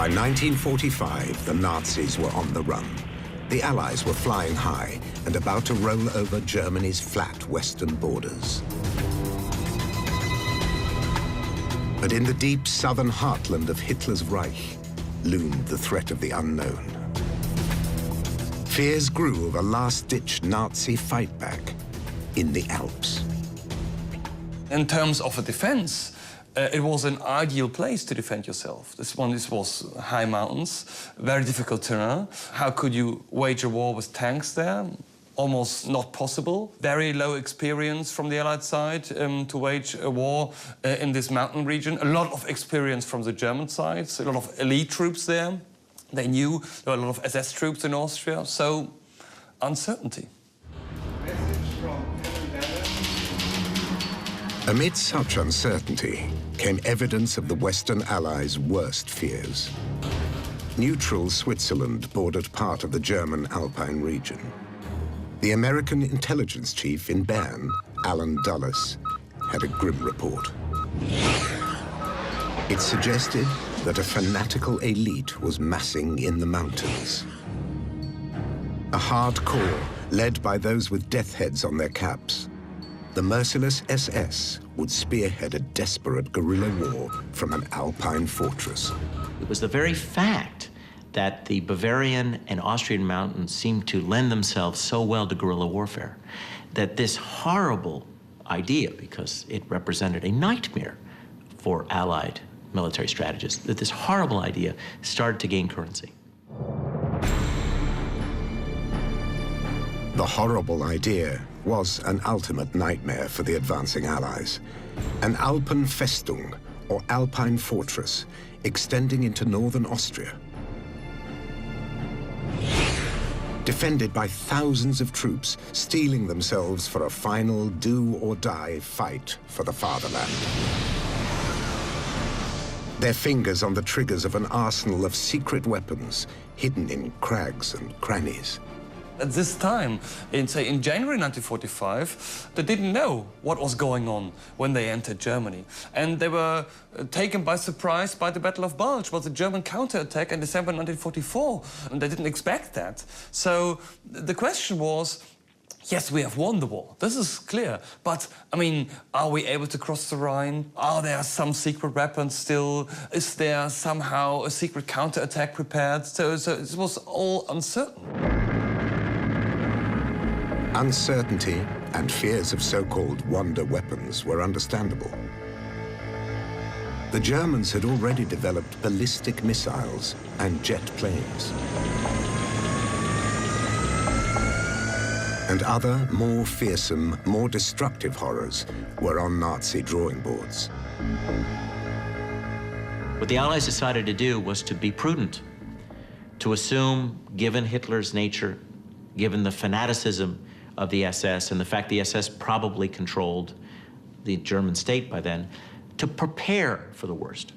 By 1945, the Nazis were on the run. The Allies were flying high and about to roll over Germany's flat western borders. But in the deep southern heartland of Hitler's Reich loomed the threat of the unknown. Fears grew of a last-ditch Nazi fight-back in the Alps. In terms of a defense, it was an ideal place to defend yourself. This was high mountains, very difficult terrain. How could you wage a war with tanks there? Almost not possible. Very low experience from the Allied side to wage a war in this mountain region. A lot of experience from the German side, a lot of elite troops there. They knew there were a lot of SS troops in Austria, so uncertainty. Amid such uncertainty came evidence of the Western Allies' worst fears. Neutral Switzerland bordered part of the German Alpine region. The American intelligence chief in Bern, Alan Dulles, had a grim report. It suggested that a fanatical elite was massing in the mountains. A hardcore led by those with death heads on their caps. The merciless SS would spearhead a desperate guerrilla war from an Alpine fortress. It was the very fact that the Bavarian and Austrian mountains seemed to lend themselves so well to guerrilla warfare that this horrible idea, because it represented a nightmare for Allied military strategists, that this horrible idea started to gain currency. The horrible idea was an ultimate nightmare for the advancing Allies. An Alpenfestung, or Alpine fortress, extending into northern Austria. Defended by thousands of troops, steeling themselves for a final do-or-die fight for the fatherland. Their fingers on the triggers of an arsenal of secret weapons hidden in crags and crannies. At this time, in January 1945, they didn't know what was going on when they entered Germany. And they were taken by surprise by the Battle of Bulge, was a German counterattack in December 1944. And they didn't expect that. So the question was, yes, we have won the war. This is clear. But, I mean, are we able to cross the Rhine? Are there some secret weapons still? Is there somehow a secret counterattack prepared? So it was all uncertain. Uncertainty and fears of so-called wonder weapons were understandable. The Germans had already developed ballistic missiles and jet planes. And other, more fearsome, more destructive horrors were on Nazi drawing boards. What the Allies decided to do was to be prudent, to assume, given Hitler's nature, given the fanaticism of the SS and the fact the SS probably controlled the German state by then, to prepare for the worst.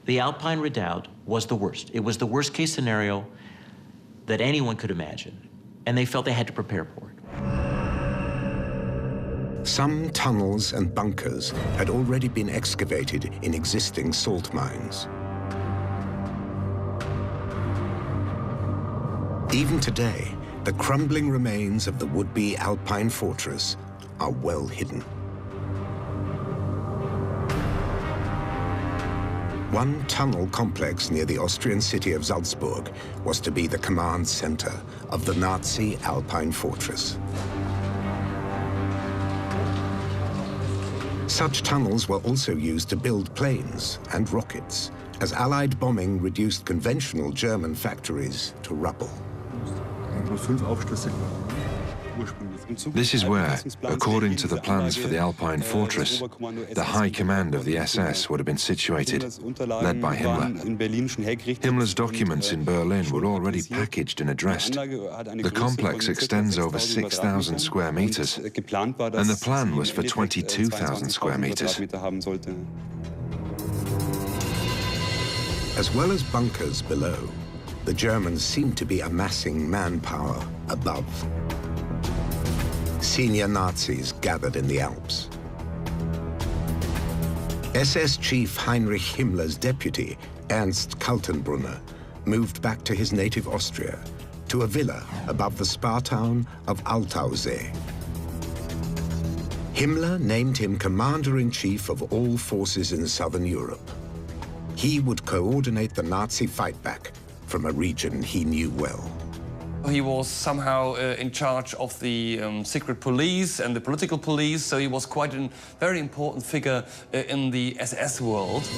The Alpine Redoubt was the worst. It was the worst case scenario that anyone could imagine, and they felt they had to prepare for it. Some tunnels and bunkers had already been excavated in existing salt mines. Even today, the crumbling remains of the would-be Alpine fortress are well hidden. One tunnel complex near the Austrian city of Salzburg was to be the command center of the Nazi Alpine fortress. Such tunnels were also used to build planes and rockets, as Allied bombing reduced conventional German factories to rubble. This is where, according to the plans for the Alpine fortress, the high command of the SS would have been situated, led by Himmler. Himmler's documents in Berlin were already packaged and addressed. The complex extends over 6,000 square meters, and the plan was for 22,000 square meters. As well as bunkers below, the Germans seemed to be amassing manpower above. Senior Nazis gathered in the Alps. SS Chief Heinrich Himmler's deputy, Ernst Kaltenbrunner, moved back to his native Austria, to a villa above the spa town of Altausee. Himmler named him commander-in-chief of all forces in southern Europe. He would coordinate the Nazi fightback from a region he knew well. He was somehow in charge of the secret police and the political police, so he was quite a very important figure in the SS world.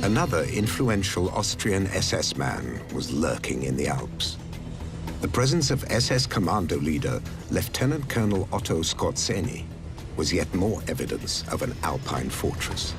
Another influential Austrian SS man was lurking in the Alps. The presence of SS commando leader Lieutenant Colonel Otto Skorzeny was yet more evidence of an Alpine fortress.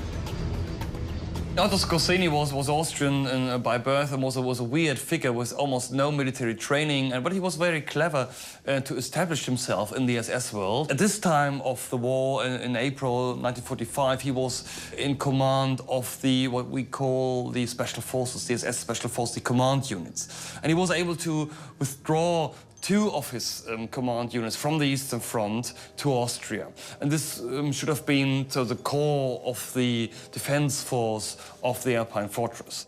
Otto Skorzeny was Austrian by birth and was a weird figure with almost no military training, but he was very clever to establish himself in the SS world. At this time of the war, in April 1945, he was in command of what we call the Special Forces, the SS Special Forces, the command units. And he was able to withdraw 2 of his command units from the Eastern Front to Austria. And this should have been the core of the defense force of the Alpine fortress.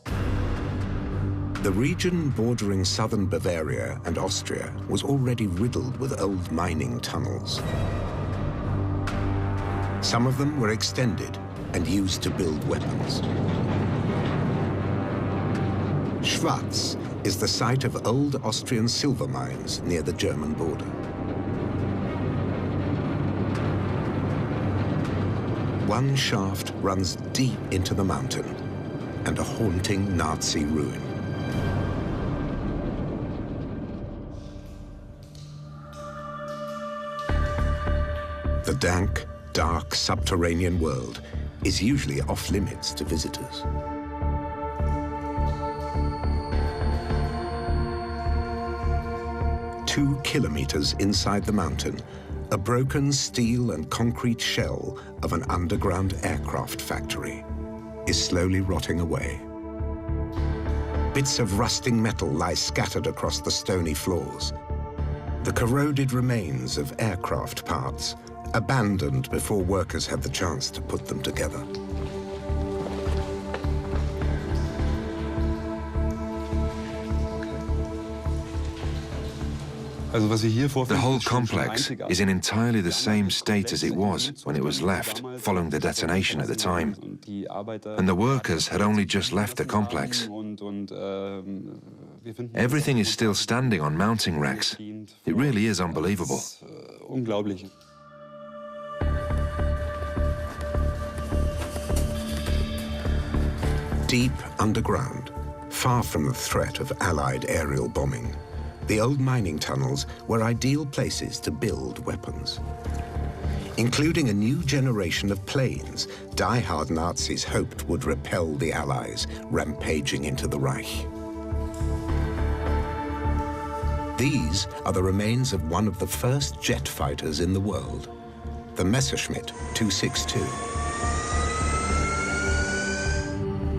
The region bordering southern Bavaria and Austria was already riddled with old mining tunnels. Some of them were extended and used to build weapons. Schwaz is the site of old Austrian silver mines near the German border. One shaft runs deep into the mountain and a haunting Nazi ruin. The dank, dark subterranean world is usually off-limits to visitors. Two kilometers inside the mountain, a broken steel and concrete shell of an underground aircraft factory is slowly rotting away. Bits of rusting metal lie scattered across the stony floors. The corroded remains of aircraft parts, abandoned before workers had the chance to put them together. The whole complex is in entirely the same state as it was when it was left, following the detonation at the time. And the workers had only just left the complex. Everything is still standing on mounting racks. It really is unbelievable. Deep underground, far from the threat of Allied aerial bombing, the old mining tunnels were ideal places to build weapons. Including a new generation of planes die-hard Nazis hoped would repel the Allies rampaging into the Reich. These are the remains of one of the first jet fighters in the world, the Messerschmitt 262.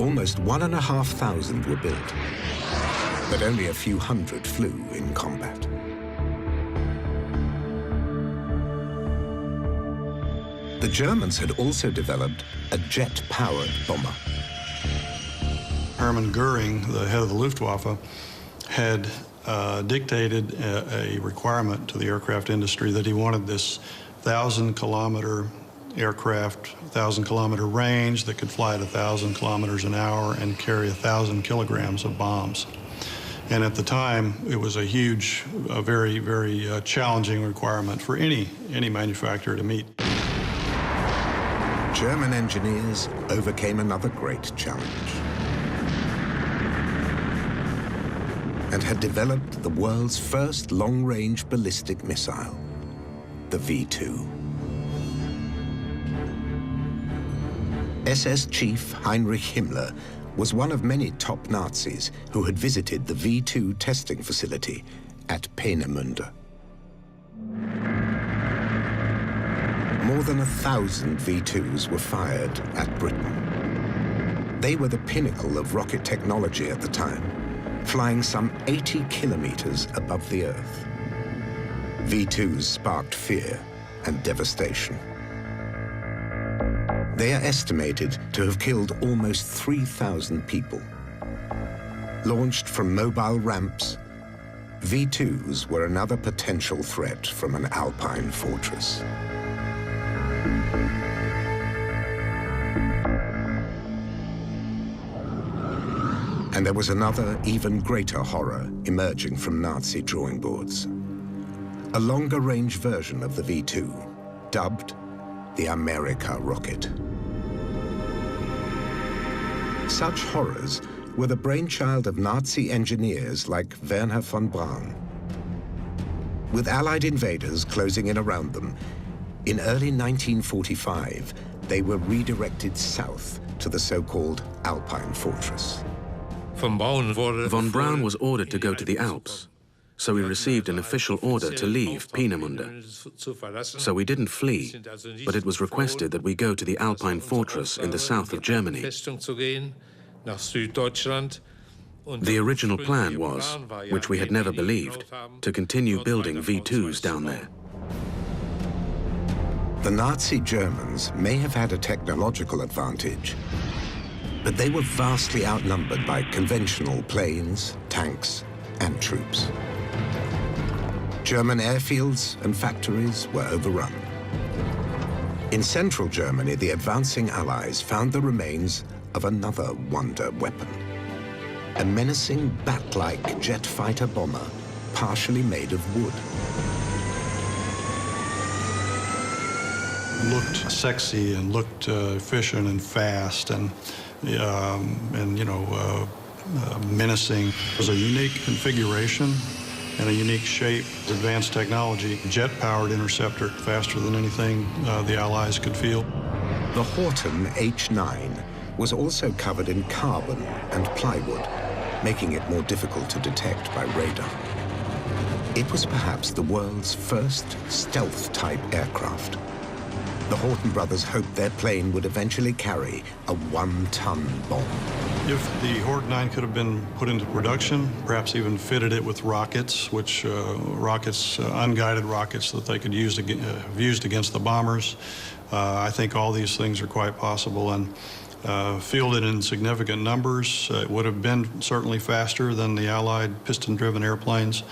Almost 1,500 were built, but only a few hundred flew in combat. The Germans had also developed a jet-powered bomber. Hermann Goering, the head of the Luftwaffe, had dictated a requirement to the aircraft industry that he wanted this 1,000-kilometer aircraft, 1,000-kilometer range that could fly at 1,000 kilometers an hour and carry 1,000 kilograms of bombs. And at the time, it was a huge, very, very challenging requirement for any manufacturer to meet. German engineers overcame another great challenge and had developed the world's first long-range ballistic missile, the V2. SS Chief Heinrich Himmler was one of many top Nazis who had visited the V2 testing facility at Peenemünde. More than 1,000 V2s were fired at Britain. They were the pinnacle of rocket technology at the time, flying some 80 kilometers above the Earth. V2s sparked fear and devastation. They are estimated to have killed almost 3,000 people. Launched from mobile ramps, V2s were another potential threat from an Alpine fortress. And there was another, even greater horror emerging from Nazi drawing boards. A longer-range version of the V2, dubbed the America rocket. Such horrors were the brainchild of Nazi engineers like Werner von Braun. With Allied invaders closing in around them, in early 1945, they were redirected south to the so-called Alpine fortress. Von Braun was ordered to go to the Alps, so we received an official order to leave Peenemünde. So we didn't flee, but it was requested that we go to the Alpine fortress in the south of Germany. The original plan was, which we had never believed, to continue building V2s down there. The Nazi Germans may have had a technological advantage, but they were vastly outnumbered by conventional planes, tanks, and troops. German airfields and factories were overrun. In central Germany, the advancing Allies found the remains of another wonder weapon. A menacing bat-like jet fighter bomber, partially made of wood. Looked sexy and looked efficient and fast and menacing. It was a unique configuration and a unique shape, advanced technology, jet-powered interceptor, faster than anything the Allies could field. The Horten H-9 was also covered in carbon and plywood, making it more difficult to detect by radar. It was perhaps the world's first stealth-type aircraft. The Horten brothers hoped their plane would eventually carry a 1-ton bomb. If the Horten 9 could have been put into production, perhaps even fitted it with rockets, which unguided rockets that they could use used against the bombers, I think all these things are quite possible. And fielded in significant numbers, it would have been certainly faster than the Allied piston-driven airplanes,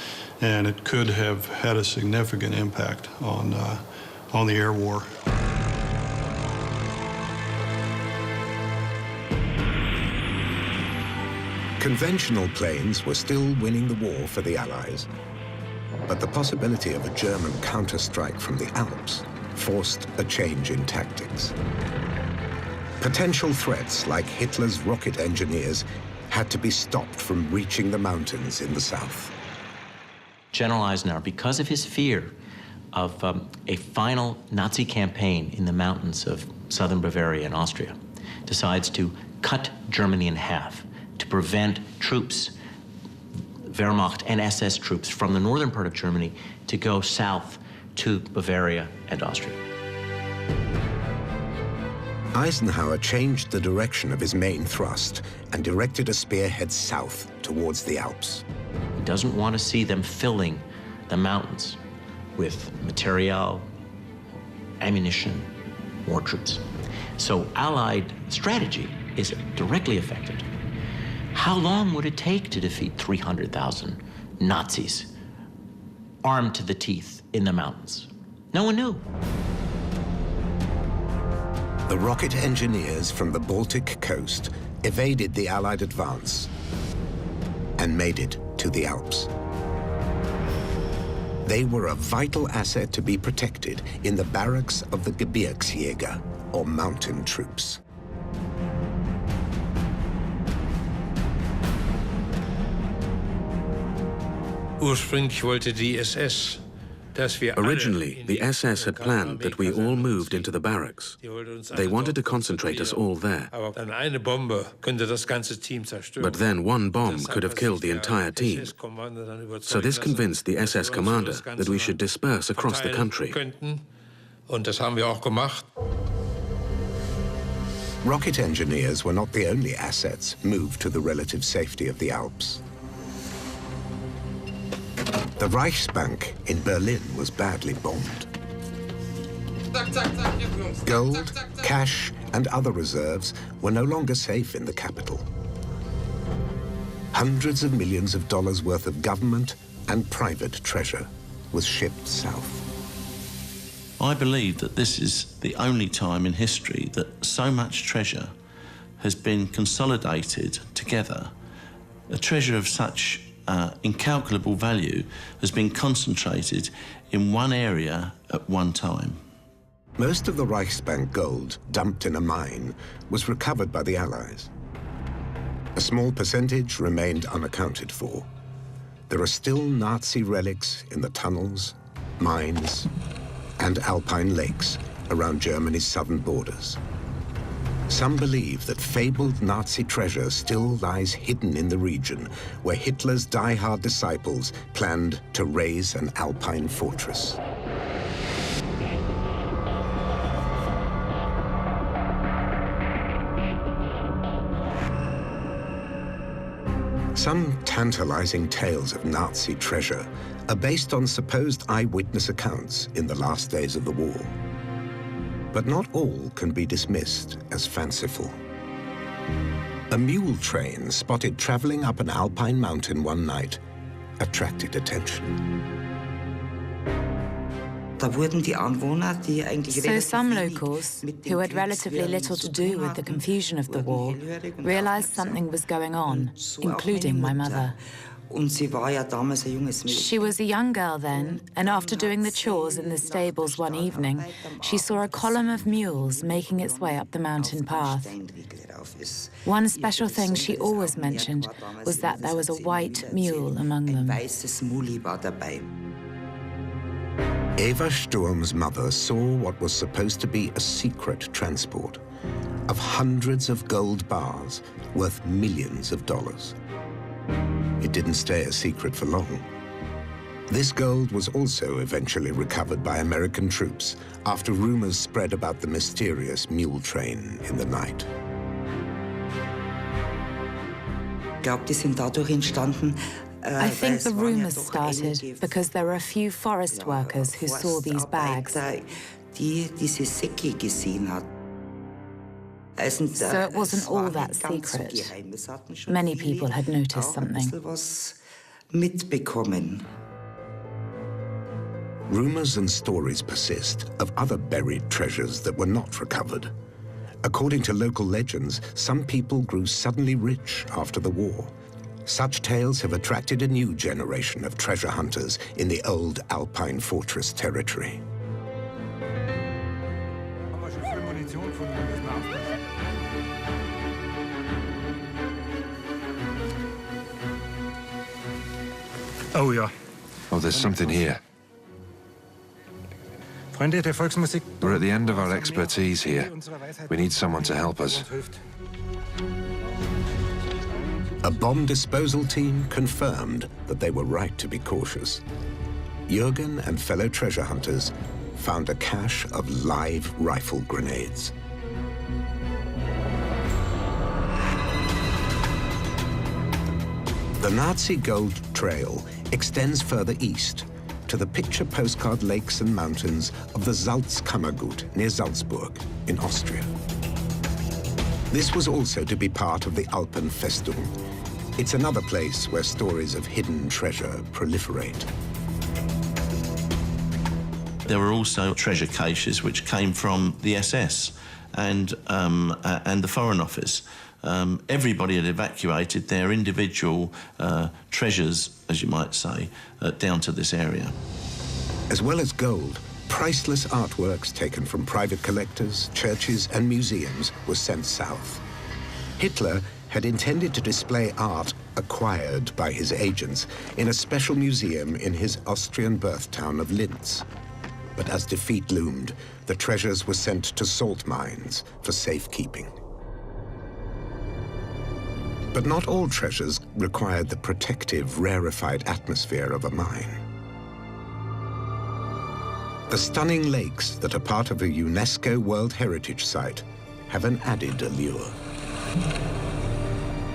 and it could have had a significant impact on the air war. Conventional planes were still winning the war for the Allies, but the possibility of a German counterstrike from the Alps forced a change in tactics. Potential threats like Hitler's rocket engineers had to be stopped from reaching the mountains in the south. General Eisenhower, because of his fear of a final Nazi campaign in the mountains of southern Bavaria and Austria, decides to cut Germany in half to prevent troops, Wehrmacht and SS troops from the northern part of Germany to go south to Bavaria and Austria. Eisenhower changed the direction of his main thrust and directed a spearhead south towards the Alps. He doesn't want to see them filling the mountains with material, ammunition, more troops. So Allied strategy is directly affected. How long would it take to defeat 300,000 Nazis armed to the teeth in the mountains? No one knew. The rocket engineers from the Baltic coast evaded the Allied advance and made it to the Alps. They were a vital asset to be protected in the barracks of the Gebirgsjäger, or mountain troops. Originally, the SS had planned that we all moved into the barracks. They wanted to concentrate us all there. But then one bomb could have killed the entire team. So this convinced the SS commander that we should disperse across the country. Rocket engineers were not the only assets moved to the relative safety of the Alps. The Reichsbank in Berlin was badly bombed. Gold, cash, and other reserves were no longer safe in the capital. Hundreds of millions of dollars worth of government and private treasure was shipped south. I believe that this is the only time in history that so much treasure has been consolidated together. A treasure of such incalculable value has been concentrated in one area at one time. Most of the Reichsbank gold dumped in a mine was recovered by the Allies. A small percentage remained unaccounted for. There are still Nazi relics in the tunnels, mines, and alpine lakes around Germany's southern borders. Some believe that fabled Nazi treasure still lies hidden in the region where Hitler's die-hard disciples planned to raise an alpine fortress. Some tantalizing tales of Nazi treasure are based on supposed eyewitness accounts in the last days of the war. But not all can be dismissed as fanciful. A mule train spotted traveling up an alpine mountain one night attracted attention. So some locals, who had relatively little to do with the confusion of the war, realized something was going on, including my mother. She was a young girl then, and after doing the chores in the stables one evening, she saw a column of mules making its way up the mountain path. One special thing she always mentioned was that there was a white mule among them. Eva Sturm's mother saw what was supposed to be a secret transport of hundreds of gold bars worth millions of dollars. It didn't stay a secret for long. This gold was also eventually recovered by American troops after rumors spread about the mysterious mule train in the night. I think the rumors started because there were a few forest workers who saw these bags. So it wasn't all that secret. Many people had noticed something. Rumors and stories persist of other buried treasures that were not recovered. According to local legends, some people grew suddenly rich after the war. Such tales have attracted a new generation of treasure hunters in the old Alpine fortress territory. Oh, yeah. Oh, there's something here. We're at the end of our expertise here. We need someone to help us. A bomb disposal team confirmed that they were right to be cautious. Jürgen and fellow treasure hunters found a cache of live rifle grenades. The Nazi gold trail extends further east to the picture postcard lakes and mountains of the Salzkammergut near Salzburg in Austria. This was also to be part of the Alpenfestung. It's another place where stories of hidden treasure proliferate. There were also treasure caches which came from the SS and the Foreign Office. Everybody had evacuated their individual treasures, as you might say, down to this area. As well as gold, priceless artworks taken from private collectors, churches, and museums were sent south. Hitler had intended to display art acquired by his agents in a special museum in his Austrian birth town of Linz. But as defeat loomed, the treasures were sent to salt mines for safekeeping. But not all treasures required the protective, rarefied atmosphere of a mine. The stunning lakes that are part of a UNESCO World Heritage Site have an added allure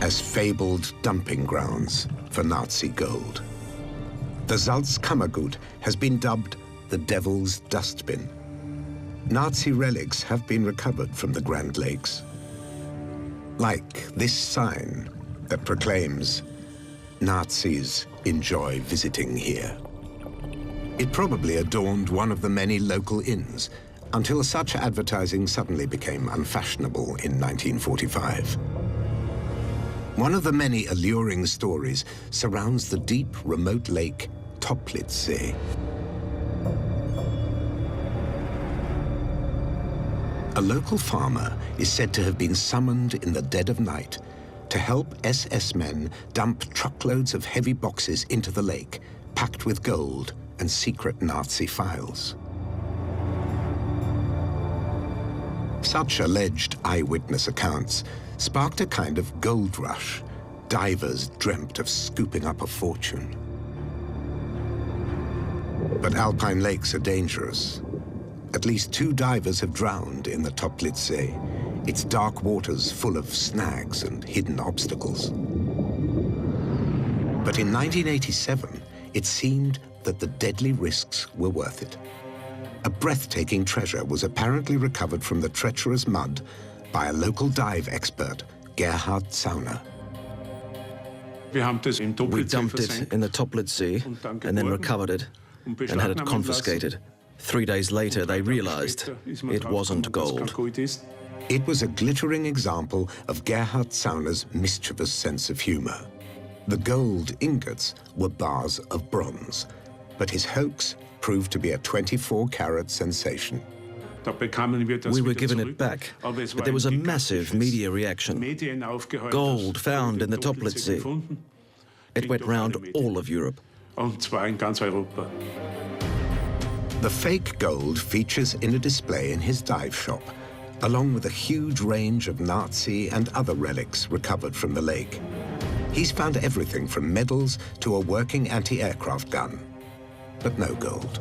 as fabled dumping grounds for Nazi gold. The Salzkammergut has been dubbed the Devil's Dustbin. Nazi relics have been recovered from the Grand Lakes, like this sign that proclaims Nazis enjoy visiting here. It probably adorned one of the many local inns, until such advertising suddenly became unfashionable in 1945. One of the many alluring stories surrounds the deep, remote lake Toplitzsee. A local farmer is said to have been summoned in the dead of night to help SS men dump truckloads of heavy boxes into the lake, packed with gold and secret Nazi files. Such alleged eyewitness accounts sparked a kind of gold rush. Divers dreamt of scooping up a fortune. But alpine lakes are dangerous. At least 2 divers have drowned in the Toplitzsee, its dark waters full of snags and hidden obstacles. But in 1987, it seemed that the deadly risks were worth it. A breathtaking treasure was apparently recovered from the treacherous mud by a local dive expert, Gerhard Zauner. We dumped it in the Toplitzsee and then recovered it and had it confiscated. 3 days later, they realized it wasn't gold. It was a glittering example of Gerhard Zauner's mischievous sense of humor. The gold ingots were bars of bronze, but his hoax proved to be a 24-carat sensation. We were given it back, but there was a massive media reaction. Gold found in the Toplitzsee. It went round all of Europe. The fake gold features in a display in his dive shop, along with a huge range of Nazi and other relics recovered from the lake. He's found everything from medals to a working anti-aircraft gun, but no gold.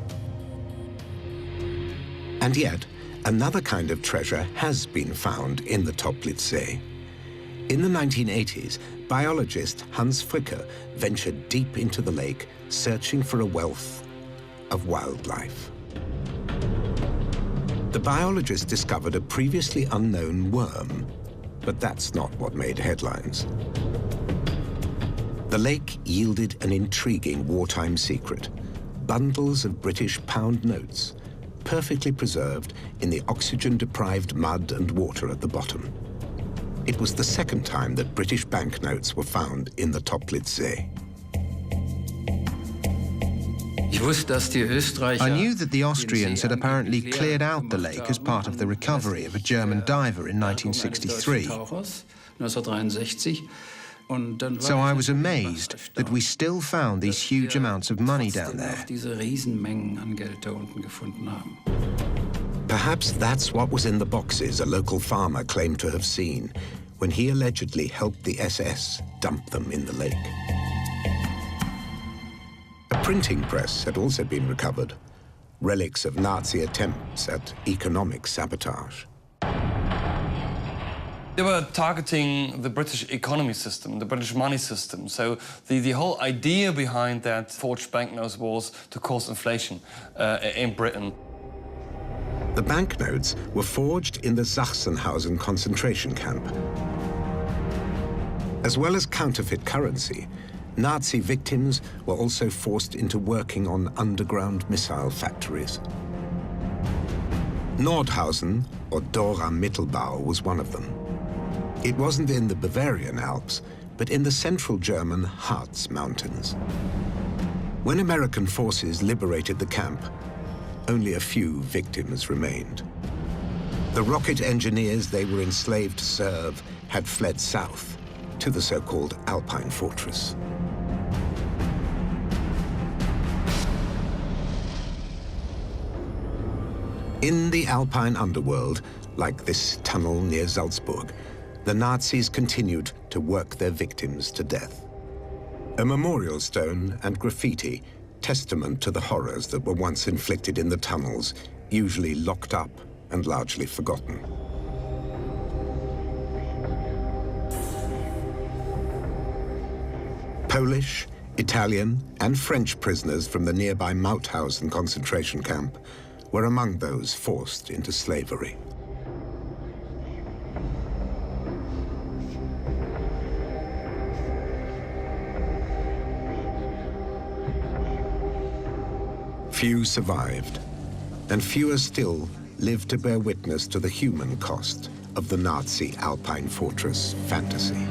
And yet, another kind of treasure has been found in the Toplitzsee. In the 1980s, biologist Hans Fricker ventured deep into the lake, searching for a wealth of wildlife. The biologist discovered a previously unknown worm, but that's not what made headlines. The lake yielded an intriguing wartime secret: bundles of British pound notes, perfectly preserved in the oxygen-deprived mud and water at the bottom. It was the second time that British banknotes were found in the Toplitzsee. I knew that the Austrians had apparently cleared out the lake as part of the recovery of a German diver in 1963. So I was amazed that we still found these huge amounts of money down there. Perhaps that's what was in the boxes a local farmer claimed to have seen when he allegedly helped the SS dump them in the lake. A printing press had also been recovered, relics of Nazi attempts at economic sabotage. They were targeting the British economy system, the British money system. So the whole idea behind that forged banknotes was to cause inflation in Britain. The banknotes were forged in the Sachsenhausen concentration camp. As well as counterfeit currency, Nazi victims were also forced into working on underground missile factories. Nordhausen, or Dora Mittelbau, was one of them. It wasn't in the Bavarian Alps, but in the central German Harz Mountains. When American forces liberated the camp, only a few victims remained. The rocket engineers they were enslaved to serve had fled south to the so-called Alpine Fortress. In the Alpine underworld, like this tunnel near Salzburg, the Nazis continued to work their victims to death. A memorial stone and graffiti, testament to the horrors that were once inflicted in the tunnels, usually locked up and largely forgotten. Polish, Italian, and French prisoners from the nearby Mauthausen concentration camp were among those forced into slavery. Few survived, and fewer still lived to bear witness to the human cost of the Nazi Alpine fortress fantasy.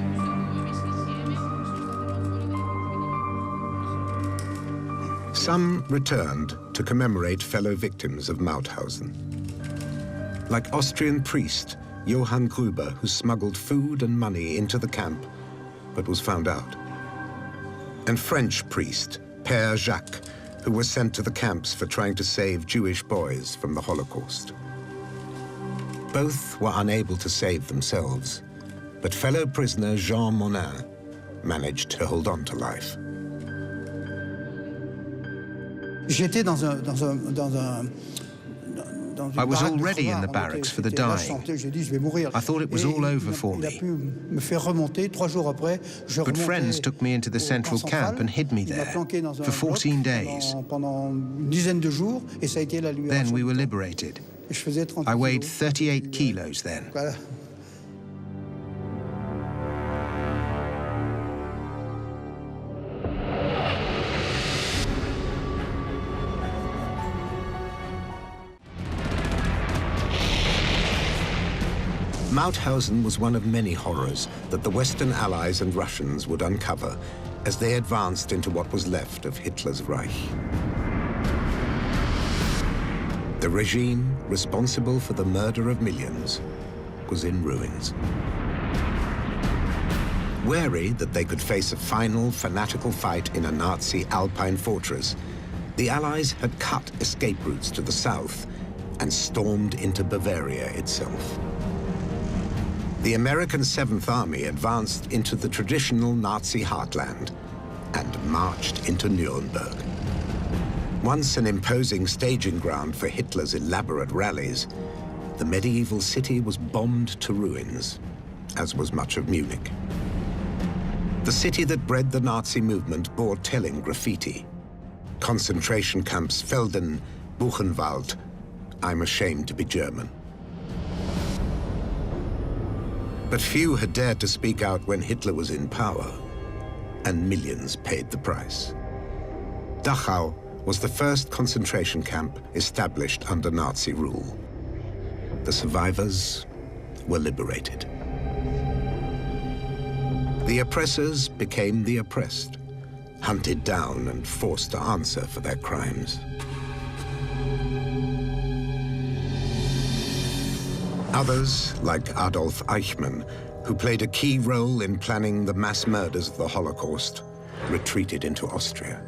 Some returned to commemorate fellow victims of Mauthausen. Like Austrian priest Johann Gruber, who smuggled food and money into the camp, but was found out. And French priest Père Jacques, who was sent to the camps for trying to save Jewish boys from the Holocaust. Both were unable to save themselves, but fellow prisoner Jean Monin managed to hold on to life. I was already in the barracks for the dying. I thought it was all over for me. But friends took me into the central camp and hid me there for 14 days. Then we were liberated. I weighed 38 kilos then. Mauthausen was one of many horrors that the Western Allies and Russians would uncover as they advanced into what was left of Hitler's Reich. The regime responsible for the murder of millions was in ruins. Wary that they could face a final fanatical fight in a Nazi Alpine fortress, the Allies had cut escape routes to the south and stormed into Bavaria itself. The American 7th Army advanced into the traditional Nazi heartland and marched into Nuremberg. Once an imposing staging ground for Hitler's elaborate rallies, the medieval city was bombed to ruins, as was much of Munich. The city that bred the Nazi movement bore telling graffiti. Concentration camps Felden, Buchenwald, I'm ashamed to be German. But few had dared to speak out when Hitler was in power, and millions paid the price. Dachau was the first concentration camp established under Nazi rule. The survivors were liberated. The oppressors became the oppressed, hunted down and forced to answer for their crimes. Others, like Adolf Eichmann, who played a key role in planning the mass murders of the Holocaust, retreated into Austria.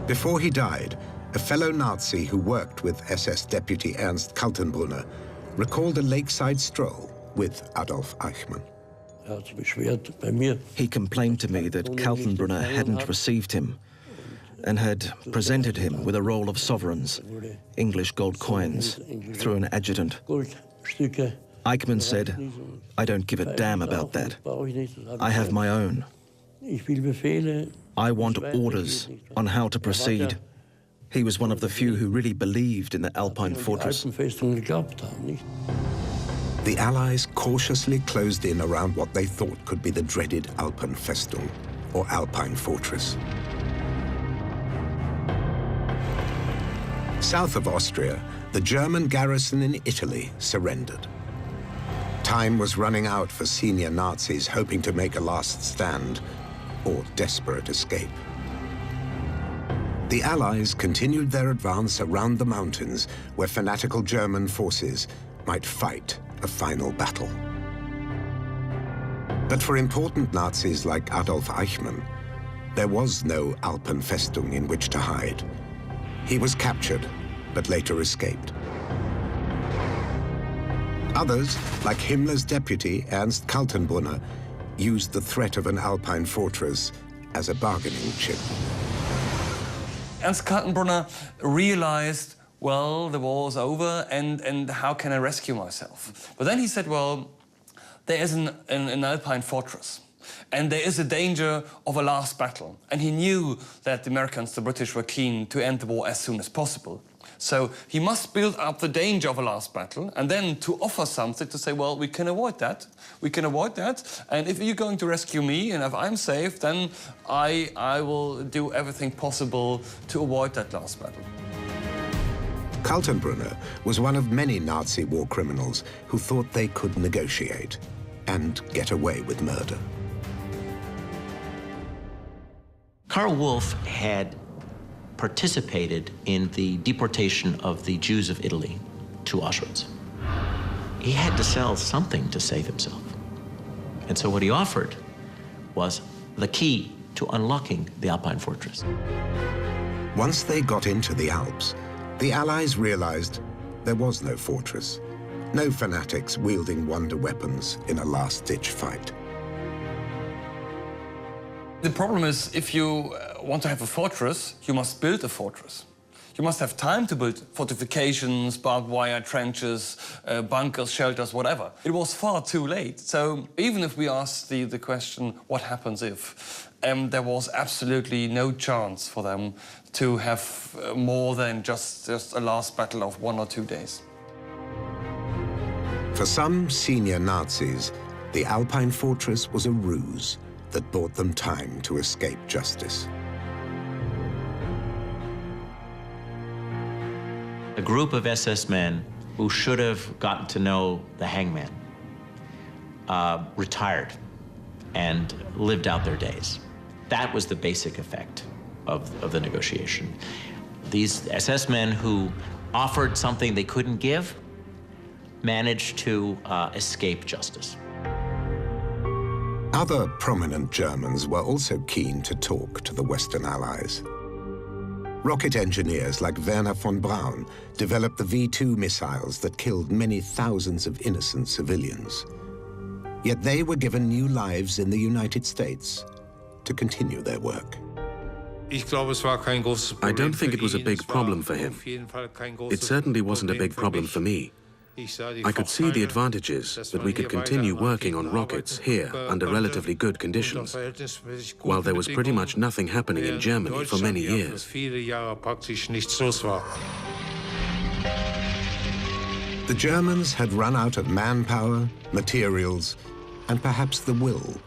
Before he died, a fellow Nazi who worked with SS deputy Ernst Kaltenbrunner recalled a lakeside stroll with Adolf Eichmann. He complained to me that Kaltenbrunner hadn't received him and had presented him with a roll of sovereigns, English gold coins, through an adjutant. Eichmann said, I don't give a damn about that. I have my own. I want orders on how to proceed. He was one of the few who really believed in the Alpine fortress. The Allies cautiously closed in around what they thought could be the dreaded Alpenfestung, or Alpine fortress. South of Austria, the German garrison in Italy surrendered. Time was running out for senior Nazis hoping to make a last stand or desperate escape. The Allies continued their advance around the mountains where fanatical German forces might fight a final battle. But for important Nazis like Adolf Eichmann, there was no Alpenfestung in which to hide. He was captured, but later escaped. Others, like Himmler's deputy, Ernst Kaltenbrunner, used the threat of an Alpine fortress as a bargaining chip. Ernst Kaltenbrunner realized, well, the war is over, and how can I rescue myself? But then he said, well, there is an Alpine fortress, and there is a danger of a last battle. And he knew that the Americans, the British, were keen to end the war as soon as possible. So he must build up the danger of a last battle and then to offer something to say, well, we can avoid that. We can avoid that. And if you're going to rescue me and if I'm safe, then I will do everything possible to avoid that last battle. Kaltenbrunner was one of many Nazi war criminals who thought they could negotiate and get away with murder. Karl Wolff had participated in the deportation of the Jews of Italy to Auschwitz. He had to sell something to save himself. And so what he offered was the key to unlocking the Alpine fortress. Once they got into the Alps, the Allies realized there was no fortress, no fanatics wielding wonder weapons in a last-ditch fight. The problem is, if you want to have a fortress, you must build a fortress. You must have time to build fortifications, barbed wire trenches, bunkers, shelters, whatever. It was far too late. So even if we ask the question, what happens if, there was absolutely no chance for them to have more than just a last battle of 1 or 2 days. For some senior Nazis, the Alpine fortress was a ruse that bought them time to escape justice. A group of SS men who should have gotten to know the hangman retired and lived out their days. That was the basic effect of the negotiation. These SS men who offered something they couldn't give managed to escape justice. Other prominent Germans were also keen to talk to the Western Allies. Rocket engineers like Werner von Braun developed the V-2 missiles that killed many thousands of innocent civilians. Yet they were given new lives in the United States to continue their work. I don't think it was a big problem for him. It certainly wasn't a big problem for me. I could see the advantages that we could continue working on rockets here under relatively good conditions, while there was pretty much nothing happening in Germany for many years. The Germans had run out of manpower, materials, and perhaps the will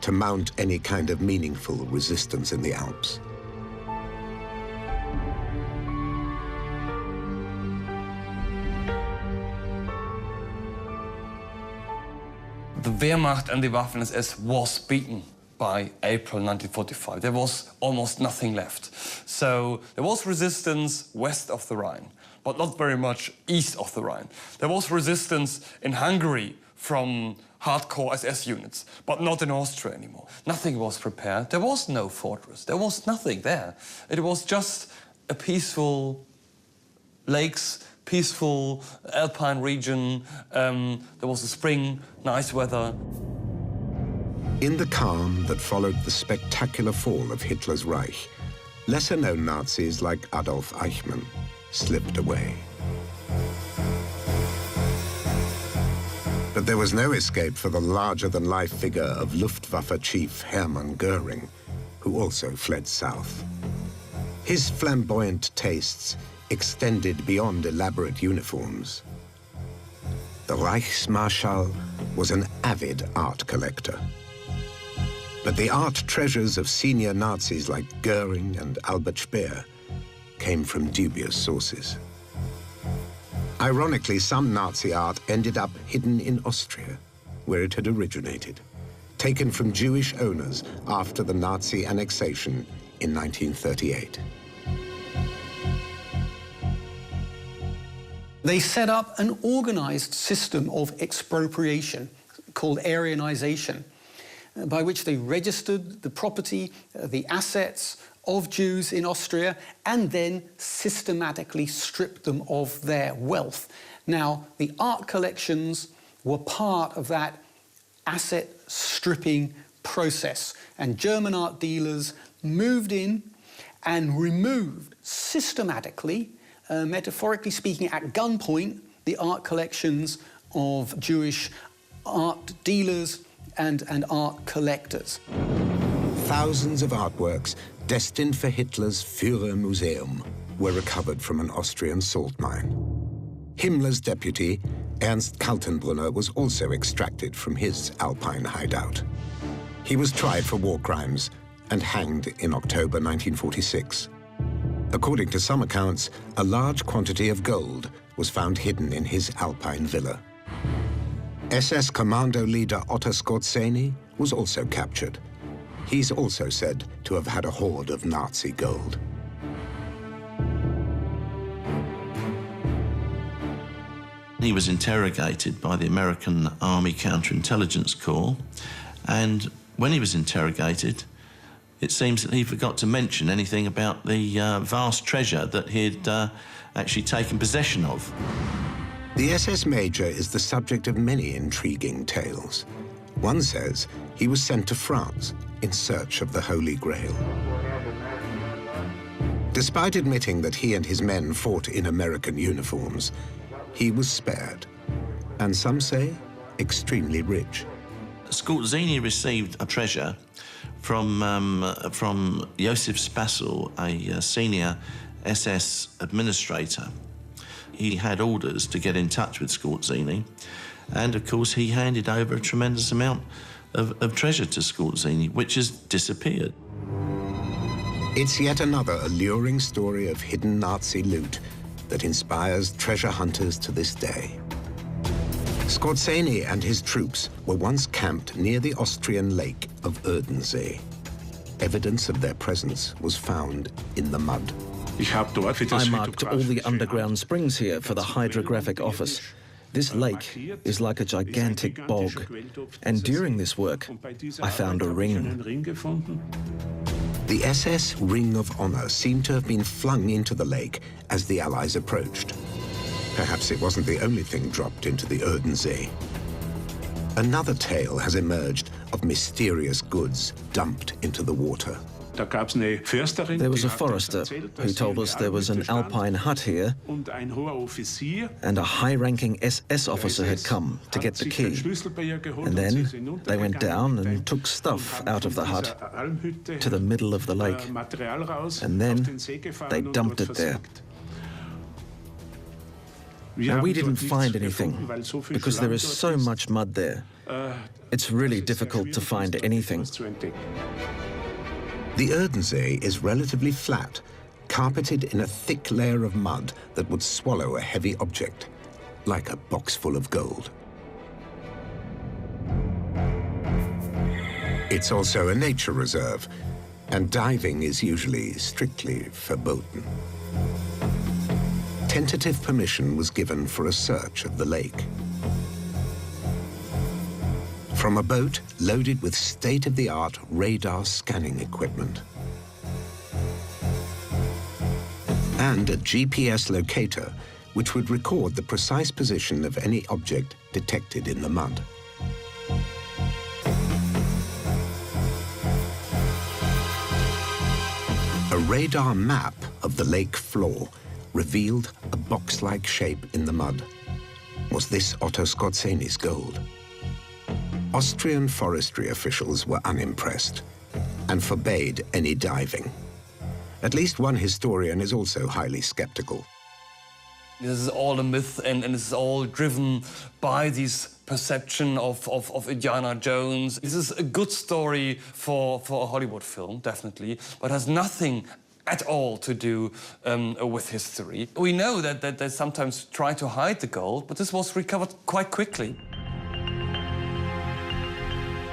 to mount any kind of meaningful resistance in the Alps. The Wehrmacht and the Waffen-SS was beaten by April 1945. There was almost nothing left. So there was resistance west of the Rhine, but not very much east of the Rhine. There was resistance in Hungary from hardcore SS units, but not in Austria anymore. Nothing was prepared. There was no fortress. There was nothing there. It was just a peaceful lakes, peaceful alpine region. There was a spring, nice weather. In the calm that followed the spectacular fall of Hitler's Reich, lesser-known Nazis like Adolf Eichmann slipped away. But there was no escape for the larger-than-life figure of Luftwaffe chief Hermann Göring, who also fled south. His flamboyant tastes extended beyond elaborate uniforms. The Reichsmarschall was an avid art collector. But the art treasures of senior Nazis like Göring and Albert Speer came from dubious sources. Ironically, some Nazi art ended up hidden in Austria, where it had originated, taken from Jewish owners after the Nazi annexation in 1938. They set up an organized system of expropriation called Aryanization, by which they registered the property, the assets of Jews in Austria, and then systematically stripped them of their wealth. Now, the art collections were part of that asset stripping process, and German art dealers moved in and removed systematically, metaphorically speaking, at gunpoint, the art collections of Jewish art dealers and art collectors. Thousands of artworks destined for Hitler's Führermuseum were recovered from an Austrian salt mine. Himmler's deputy, Ernst Kaltenbrunner, was also extracted from his Alpine hideout. He was tried for war crimes and hanged in October 1946. According to some accounts, a large quantity of gold was found hidden in his Alpine villa. SS commando leader Otto Skorzeny was also captured. He's also said to have had a hoard of Nazi gold. He was interrogated by the American Army Counterintelligence Corps, and when he was interrogated, it seems that he forgot to mention anything about the vast treasure that he'd actually taken possession of. The SS Major is the subject of many intriguing tales. One says he was sent to France in search of the Holy Grail. Despite admitting that he and his men fought in American uniforms, he was spared, and some say extremely rich. Skorzeny received a treasure from Josef Spassel, a senior SS administrator. He had orders to get in touch with Skorzeny, and of course he handed over a tremendous amount of treasure to Skorzeny, which has disappeared. It's yet another alluring story of hidden Nazi loot that inspires treasure hunters to this day. Skorzeny and his troops were once camped near the Austrian lake of Erdensee. Evidence of their presence was found in the mud. I marked all the underground springs here for the hydrographic office. This lake is like a gigantic bog, and during this work, I found a ring. The SS Ring of Honor seemed to have been flung into the lake as the Allies approached. Perhaps it wasn't the only thing dropped into the Erdensee. Another tale has emerged of mysterious goods dumped into the water. There was a forester who told us there was an Alpine hut here, and a high-ranking SS officer had come to get the key. And then they went down and took stuff out of the hut to the middle of the lake. And then they dumped it there. Now, we didn't find anything because there is so much mud there. It's really difficult to find anything. The Erdensee is relatively flat, carpeted in a thick layer of mud that would swallow a heavy object, like a box full of gold. It's also a nature reserve, and diving is usually strictly verboten. Tentative permission was given for a search of the lake. From a boat loaded with state-of-the-art radar scanning equipment. And a GPS locator, which would record the precise position of any object detected in the mud. A radar map of the lake floor revealed a box-like shape in the mud. Was this Otto Skorzeny's gold? Austrian forestry officials were unimpressed and forbade any diving. At least one historian is also highly skeptical. This is all a myth, and it's all driven by this perception of Indiana Jones. This is a good story for a Hollywood film, definitely, but has nothing at all to do with history. We know that they sometimes try to hide the gold, but this was recovered quite quickly.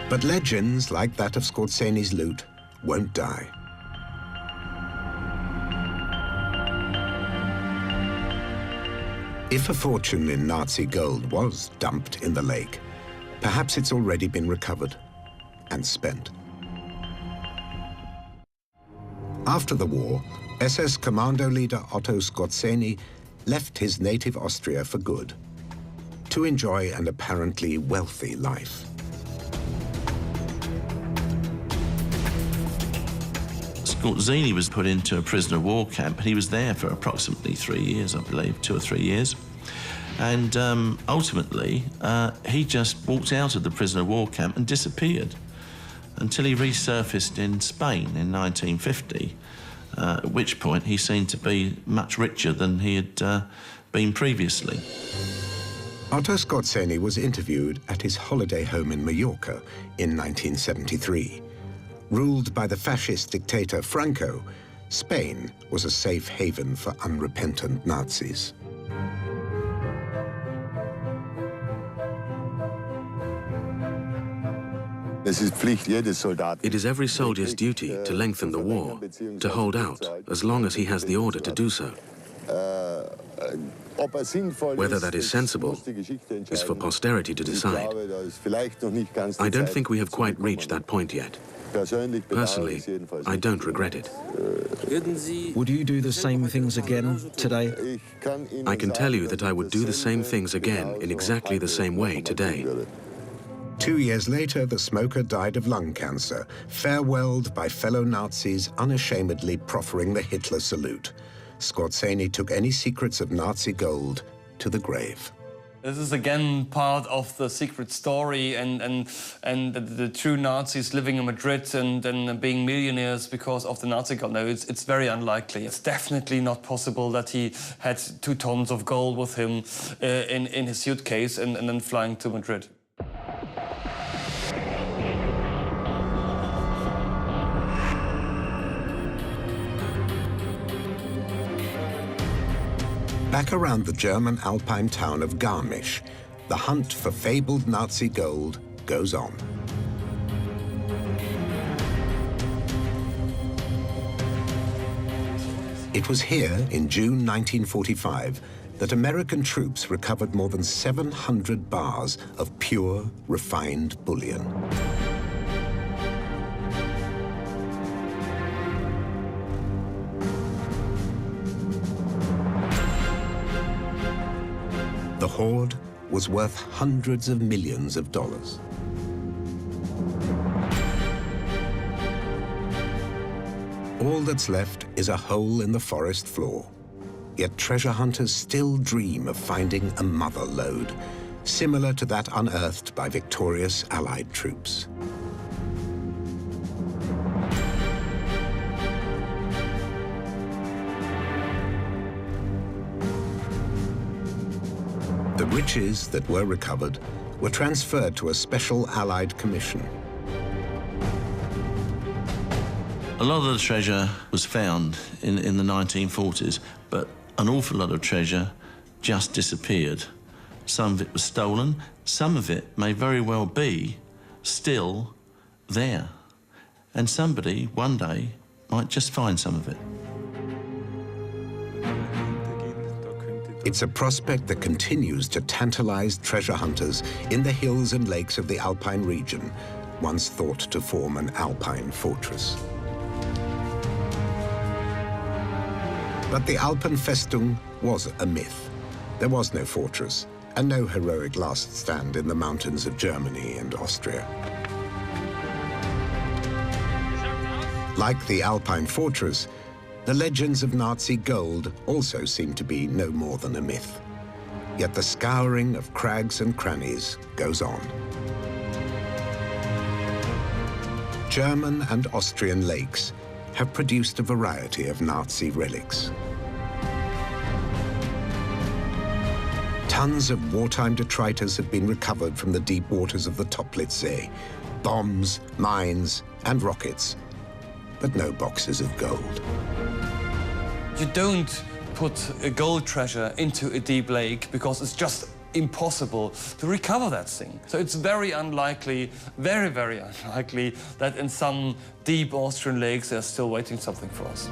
But legends like that of Skorzeny's loot won't die. If a fortune in Nazi gold was dumped in the lake, perhaps it's already been recovered and spent. After the war, SS commando leader Otto Skorzeny left his native Austria for good, to enjoy an apparently wealthy life. Skorzeny was put into a prisoner of war camp. He was there for approximately 3 years, I believe, 2 or 3 years. And ultimately, he just walked out of the prisoner of war camp and disappeared until he resurfaced in Spain in 1950 at which point he seemed to be much richer than he had been previously. Otto Skorzeny was interviewed at his holiday home in Mallorca in 1973. Ruled by the fascist dictator Franco, Spain was a safe haven for unrepentant Nazis. It is every soldier's duty to lengthen the war, to hold out as long as he has the order to do so. Whether that is sensible is for posterity to decide. I don't think we have quite reached that point yet. Personally, I don't regret it. Would you do the same things again today? I can tell you that I would do the same things again in exactly the same way today. 2 years later, the smoker died of lung cancer, farewelled by fellow Nazis unashamedly proffering the Hitler salute. Skorzeny took any secrets of Nazi gold to the grave. This is again part of the secret story and the true Nazis living in Madrid and being millionaires because of the Nazi gold. No, it's very unlikely. It's definitely not possible that he had 2 tons of gold with him in his suitcase and then flying to Madrid. Back around the German Alpine town of Garmisch, the hunt for fabled Nazi gold goes on. It was here in June 1945 that American troops recovered more than 700 bars of pure, refined bullion. The hoard was worth hundreds of millions of dollars. All that's left is a hole in the forest floor. Yet treasure hunters still dream of finding a mother lode, similar to that unearthed by victorious Allied troops. The riches that were recovered were transferred to a special Allied commission. A lot of the treasure was found in the 1940s, but an awful lot of treasure just disappeared. Some of it was stolen, some of it may very well be still there. And somebody, one day, might just find some of it. It's a prospect that continues to tantalize treasure hunters in the hills and lakes of the Alpine region, once thought to form an Alpine fortress. But the Alpenfestung was a myth. There was no fortress and no heroic last stand in the mountains of Germany and Austria. Like the Alpine fortress, the legends of Nazi gold also seem to be no more than a myth. Yet the scouring of crags and crannies goes on. German and Austrian lakes have produced a variety of Nazi relics. Tons of wartime detritus have been recovered from the deep waters of the Toplitzsee. Bombs, mines, and rockets, but no boxes of gold. You don't put a gold treasure into a deep lake because it's just impossible to recover that thing. So it's very unlikely, very, very unlikely that in some deep Austrian lakes they're still waiting something for us.